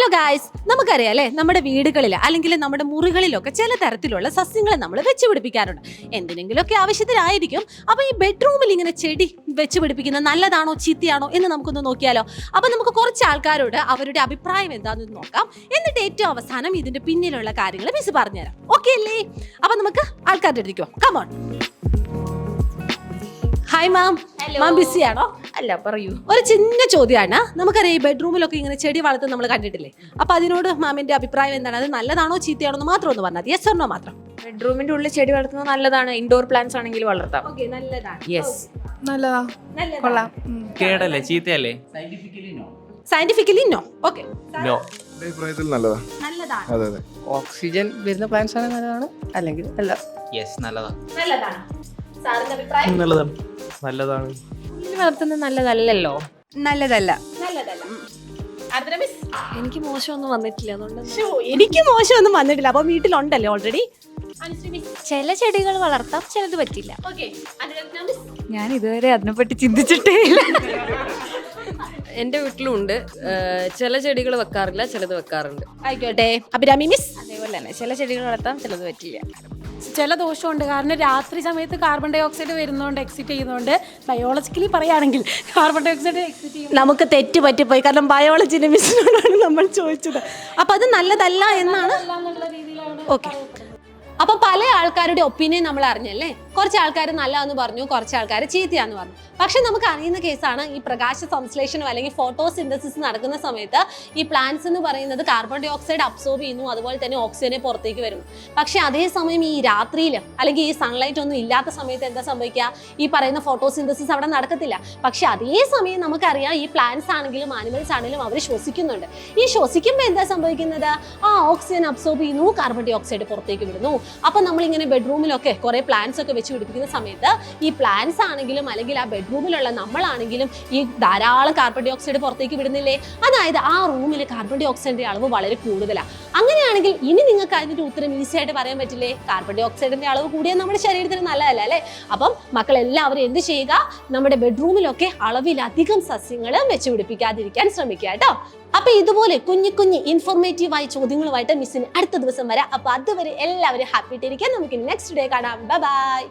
Hello guys, നമുക്കറിയാം അല്ലേ, നമ്മുടെ വീടുകളിൽ അല്ലെങ്കിൽ നമ്മുടെ മുറികളിലൊക്കെ ചില തരത്തിലുള്ള സസ്യങ്ങൾ നമ്മൾ വെച്ച് പിടിപ്പിക്കാറുണ്ട്. എന്തിനെങ്കിലുമൊക്കെ ആവശ്യത്തിനായിരിക്കും. അപ്പൊ ഈ ബെഡ്റൂമിൽ ഇങ്ങനെ ചെടി വെച്ച് പിടിപ്പിക്കുന്നത് നല്ലതാണോ ചീത്തയാണോ എന്ന് നമുക്കൊന്ന് നോക്കിയാലോ. അപ്പൊ നമുക്ക് കുറച്ച് ആൾക്കാരോട് അവരുടെ അഭിപ്രായം എന്താണെന്ന് നോക്കാം. എന്നിട്ട് ഏറ്റവും അവസാനം ഇതിന്റെ പിന്നിലുള്ള കാര്യങ്ങൾ മിസ് പറഞ്ഞുതരാം. ഓക്കെ അല്ലേ? അപ്പൊ നമുക്ക് ആൾക്കാരുടെ അടുത്തേക്ക് പോകാം. കമോൺ. Hi ma'am. മാം ബിസിയാണോ? അല്ല, പറയൂ. ഒരു ചിന്ന ചോദ്യമാണ്. നമുക്കറിയാം ഈ ബെഡ്റൂമിലൊക്കെ ഇങ്ങനെ ചെടി വളർത്തുന്നത് നമ്മൾ കണ്ടിട്ടില്ലേ. അപ്പൊ അതിനോട് മാമിന്റെ അഭിപ്രായം എന്താണ്? അത് നല്ലതാണോ ചീത്തയാണോ എന്ന് മാത്രം ഒന്ന് പറഞ്ഞാൽ യെസ് ഓർ നോ മാത്രം. ബെഡ്റൂമിന്റെ ഉള്ളിൽ ചെടി വളർത്തുന്നത് നല്ലതാണ്. ഇൻഡോർ പ്ലാന്റ്സ് ആണെങ്കിൽ വളർത്താം. നല്ലതാണ്. യെസ്, നല്ലതാ, കൊള്ളാം. കേടല്ലേ, ചീത്തയല്ലേ? Scientifically no. Okay, no. അഭിപ്രായത്തിൽ നല്ലതാ. നല്ലതാണ്. അതെ അതെ. ഓക്സിജൻ വരുന്ന പ്ലാന്റ്സ് ആണ് നല്ലതാണ്, അല്ലെങ്കിൽ അല്ല. യെസ്, നല്ലതാ. നല്ലതാണ്. സാറിന്റെ അഭിപ്രായം? നല്ലതാണ്. നല്ലതാണ്. ഉള്ളിൽ വളർത്തുന്നത് നല്ലതല്ലല്ലോ. നല്ലതല്ല. നല്ലതല്ല. അടുത്ത മിസ്. എനിക്ക് മോശമൊന്നും വന്നിട്ടില്ല, അതുകൊണ്ട് ശ്ശോ, എനിക്ക് മോശമൊന്നും വന്നിട്ടില്ല. അപ്പൊ വീട്ടിലുണ്ടല്ലേ ഓൾറെഡി. ചില ചെടികൾ വളർത്താം, ചിലത് പറ്റില്ല. ഞാൻ ഇതുവരെ അതിനെപ്പറ്റി ചിന്തിച്ചിട്ടേ ഇല്ല. എന്റെ വീട്ടിലും ഉണ്ട്. ചില ചെടികൾ വെക്കാറില്ല, ചിലത് വെക്കാറുണ്ട്. ആയിക്കോട്ടെ. അഭിരാമി മിസ്? അതേപോലെ തന്നെ ചില ചെടികൾ വളർത്താം, ചിലത് പറ്റില്ല. ചില ദോഷമുണ്ട്. കാരണം രാത്രി സമയത്ത് കാർബൺ ഡൈ ഓക്സൈഡ് വരുന്നതുകൊണ്ട്, എക്സിറ്റ് ചെയ്യുന്നതുകൊണ്ട്, ബയോളജിക്കലി പറയുകയാണെങ്കിൽ കാർബൺ ഡൈ ഓക്സൈഡ് എക്സിറ്റ് ചെയ്യും. നമുക്ക് തെറ്റ് പറ്റിപ്പോയി. കാരണം ബയോളജിന്റെ മിസ്സിനോടാണ് നമ്മൾ ചോദിച്ചത്. അപ്പൊ അത് നല്ലതല്ല എന്നാണ്. ഓക്കെ. അപ്പൊ പല ആൾക്കാരുടെ ഒപ്പീനിയൻ നമ്മൾ അറിഞ്ഞല്ലേ. കുറച്ച് ആൾക്കാർ നല്ലതെന്ന് പറഞ്ഞു, കുറച്ച് ആൾക്കാർ ചീത്തയാന്ന് പറഞ്ഞു. പക്ഷെ നമുക്ക് അറിയുന്ന കേസാണ് ഈ പ്രകാശ സംശ്ലേഷണം അല്ലെങ്കിൽ ഫോട്ടോസിന്തസിസ് നടക്കുന്ന സമയത്ത് ഈ പ്ലാന്റ്സ് എന്ന് പറയുന്നത് കാർബൺ ഡൈ ഓക്സൈഡ് അബ്സോർബ് ചെയ്യുന്നു, അതുപോലെ തന്നെ ഓക്സിജനെ പുറത്തേക്ക് വരുന്നു. പക്ഷെ അതേസമയം ഈ രാത്രിയിൽ അല്ലെങ്കിൽ ഈ സൺലൈറ്റ് ഒന്നും ഇല്ലാത്ത സമയത്ത് എന്താ സംഭവിക്കുക? ഈ പറയുന്ന ഫോട്ടോസിന്തസിസ് അവിടെ നടക്കത്തില്ല. പക്ഷെ അതേസമയം നമുക്കറിയാം ഈ പ്ലാന്റ്സ് ആണെങ്കിലും ആനിമൽസ് ആണെങ്കിലും അവർ ശ്വസിക്കുന്നുണ്ട്. ഈ ശ്വസിക്കുമ്പോൾ എന്താ സംഭവിക്കുന്നത്? ഓക്സിജൻ അബ്സോർബ് ചെയ്യുന്നു, കാർബൺ ഡൈ ഓക്സൈഡ് പുറത്തേക്ക് വിടുന്നു. അപ്പൊ നമ്മളിങ്ങനെ ബെഡ്റൂമിലൊക്കെ കുറെ പ്ലാന്റ്സ് ഒക്കെ വെച്ച് പിടിപ്പിക്കുന്ന സമയത്ത് ഈ പ്ലാന്റ്സ് ആണെങ്കിലും അല്ലെങ്കിൽ ആ ബെഡ്റൂമിലുള്ള നമ്മളാണെങ്കിലും ഈ ധാരാളം കാർബൺ ഡൈ ഓക്സൈഡ് പുറത്തേക്ക് വിടുന്നില്ലേ? അതായത് ആ റൂമിൽ കാർബൺ ഡൈ ഓക്സൈഡിന്റെ അളവ് വളരെ കൂടുതലാണ്. അങ്ങനെയാണെങ്കിൽ ഇനി നിങ്ങൾക്ക് അതിന്റെ ഉത്തരം ഈസി ആയിട്ട് പറയാൻ പറ്റില്ലേ? കാർബൺ ഡൈ ഓക്സൈഡിന്റെ അളവ് കൂടിയാൽ നമ്മുടെ ശരീരത്തിന് നല്ലതല്ല അല്ലേ? അപ്പം മക്കളെല്ലാവരും എന്ത് ചെയ്യുക? നമ്മുടെ ബെഡ്റൂമിലൊക്കെ അളവിലധികം സസ്യങ്ങൾ വെച്ച് പിടിപ്പിക്കാതിരിക്കാൻ ശ്രമിക്കുക കേട്ടോ. അപ്പൊ ഇതുപോലെ കുഞ്ഞു കുഞ്ഞു ഇൻഫോർമേറ്റീവായ ചോദ്യങ്ങളുമായിട്ട് മിസ്സിന് അടുത്ത ദിവസം വരാം. അപ്പൊ അതുവരെ എല്ലാവരും ഹാപ്പി ആയിട്ടിരിക്കാൻ. നമുക്ക് നെക്സ്റ്റ് ഡേ കാണാം. Bye bye.